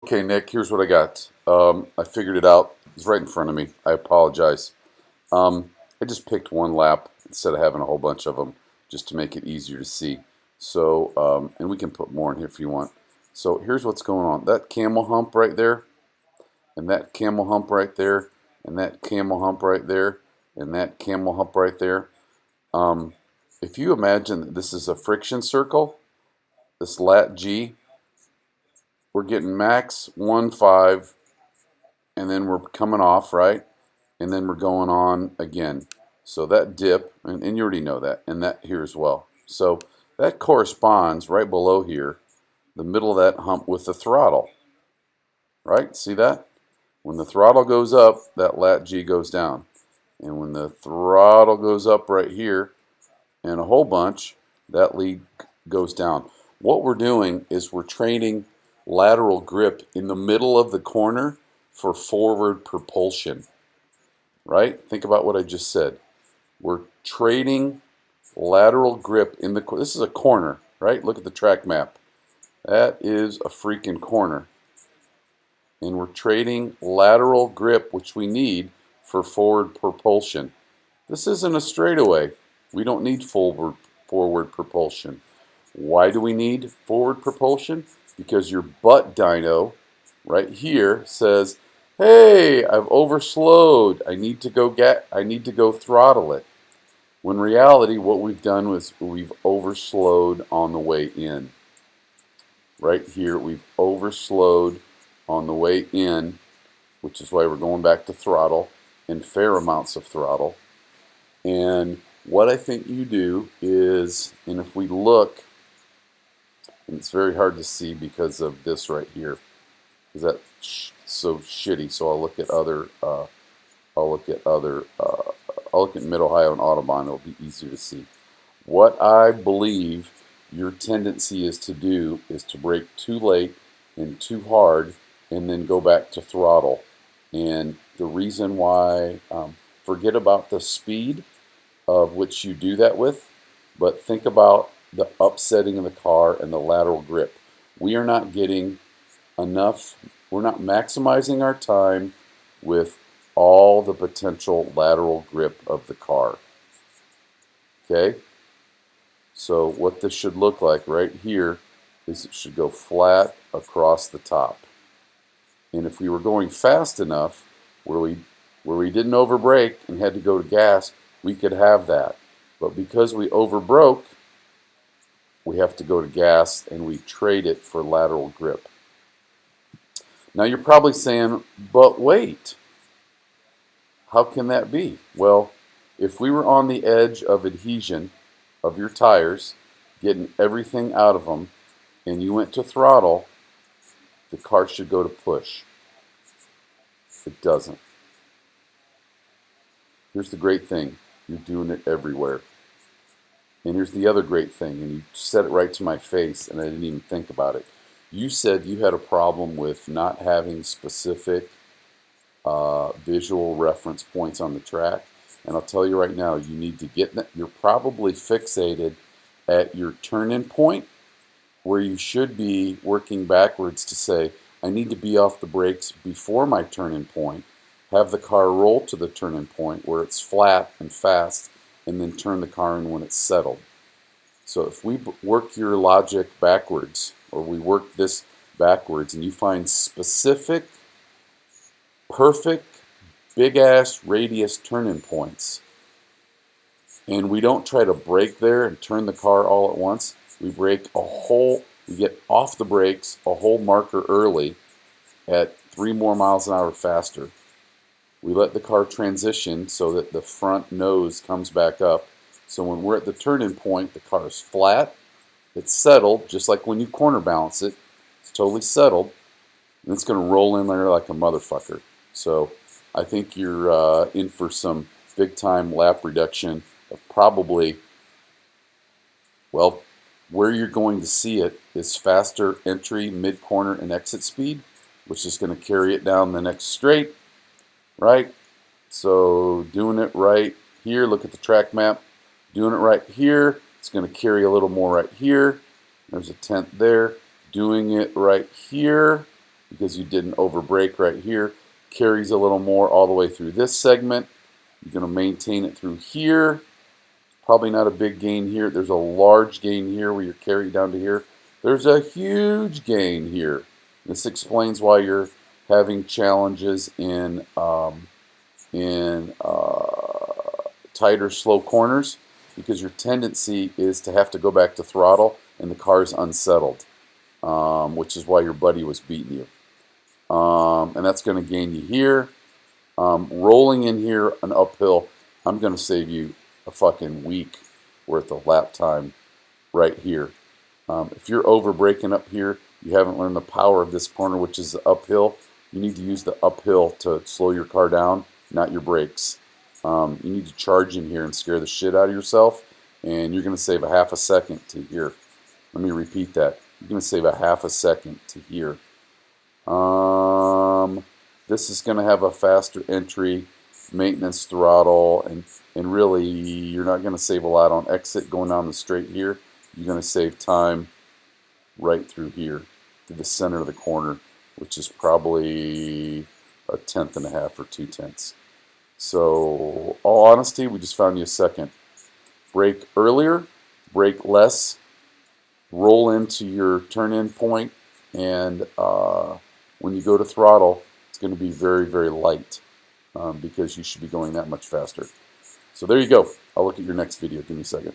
Okay, Nick, here's what I got. I figured it out. It's right in front of me. I apologize. I just picked one lap instead of having a whole bunch of them just to make it easier to see. So, and we can put more in here if you want. So here's what's going on. That camel hump right there, and that camel hump right there, and that camel hump right there, and that camel hump right there. Um, if you imagine that this is a friction circle, this lat G, we're getting max 1.5 and then we're coming off, right? And then we're going on again. So that dip, and you already know that, and that here as well. So that corresponds right below here, the middle of that hump with the throttle, right? See that? When the throttle goes up, that lat G goes down. And when the throttle goes up right here, and a whole bunch, that lead goes down. What we're doing is we're training lateral grip in the middle of the corner for forward propulsion, right? Think about what I just said. We're trading lateral grip in the, this is a corner, right? Look at the track map. That is a freaking corner. And we're trading lateral grip, which we need for forward propulsion. This isn't a straightaway. We don't need forward propulsion. Why do we need forward propulsion? Because your butt dyno right here says, "Hey, I've overslowed. I need to go throttle it." When in reality, what we've done was we've overslowed on the way in. Right here, we've overslowed on the way in, which is why we're going back to throttle and fair amounts of throttle. And what I think you do is, and if we look, and it's very hard to see because of this right here, because that's so shitty. So I'll look at other, I'll look at Mid Ohio and Audubon. It'll be easier to see. What I believe your tendency is to do is to brake too late and too hard, and then go back to throttle. And the reason why, forget about the speed of which you do that with, but think about the upsetting of the car and the lateral grip. We are not getting enough, we're not maximizing our time with all the potential lateral grip of the car. Okay? So what this should look like right here is it should go flat across the top. And if we were going fast enough where we didn't overbrake and had to go to gas, we could have that. But because we overbroke, we have to go to gas and we trade it for lateral grip. Now you're probably saying, but wait, how can that be? Well, if we were on the edge of adhesion of your tires, getting everything out of them, and you went to throttle, the car should go to push. It doesn't. Here's the great thing. You're doing it everywhere. And here's the other great thing, and you said it right to my face, and I didn't even think about it. You said you had a problem with not having specific visual reference points on the track. And I'll tell you right now, you need to get that. You're probably fixated at your turn-in point, where you should be working backwards to say, I need to be off the brakes before my turn-in point, have the car roll to the turn-in point where it's flat and fast, and then turn the car in when it's settled. So if we work your logic backwards, or we work this backwards, and you find specific, perfect, big-ass radius turn-in points, and we don't try to brake there and turn the car all at once, we get off the brakes a whole marker early at 3 more miles an hour faster. We let the car transition so that the front nose comes back up. So when we're at the turn-in point, the car is flat, it's settled, just like when you corner balance it. It's totally settled, and it's going to roll in there like a motherfucker. So I think you're in for some big-time lap reduction of probably, well, where you're going to see it is faster entry, mid-corner, and exit speed, which is going to carry it down the next straight. Right? So doing it right here, look at the track map. Doing it right here, it's going to carry a little more right here. There's a 1/10 there. Doing it right here, because you didn't over brake right here. Carries a little more all the way through this segment. You're going to maintain it through here. Probably not a big gain here. There's a large gain here where you're carried down to here. There's a huge gain here. This explains why you're having challenges in tighter, slow corners, because your tendency is to have to go back to throttle and the car's unsettled, which is why your buddy was beating you. And that's going to gain you here. Rolling in here an uphill, I'm going to save you a fucking week worth of lap time right here. If you're over braking up here, you haven't learned the power of this corner, which is the uphill. You need to use the uphill to slow your car down, not your brakes. You need to charge in here and scare the shit out of yourself, and you're going to save a half a second to here. Let me repeat that. You're going to save a half a second to here. This is going to have a faster entry, maintenance throttle, and really you're not going to save a lot on exit going down the straight here. You're going to save time right through here to the center of the corner, which is probably a 1/10 or 2/10. So, all honesty, we just found you a second. Brake earlier, brake less, roll into your turn-in point, and when you go to throttle, it's going to be very, very light because you should be going that much faster. So there you go. I'll look at your next video. Give me a second.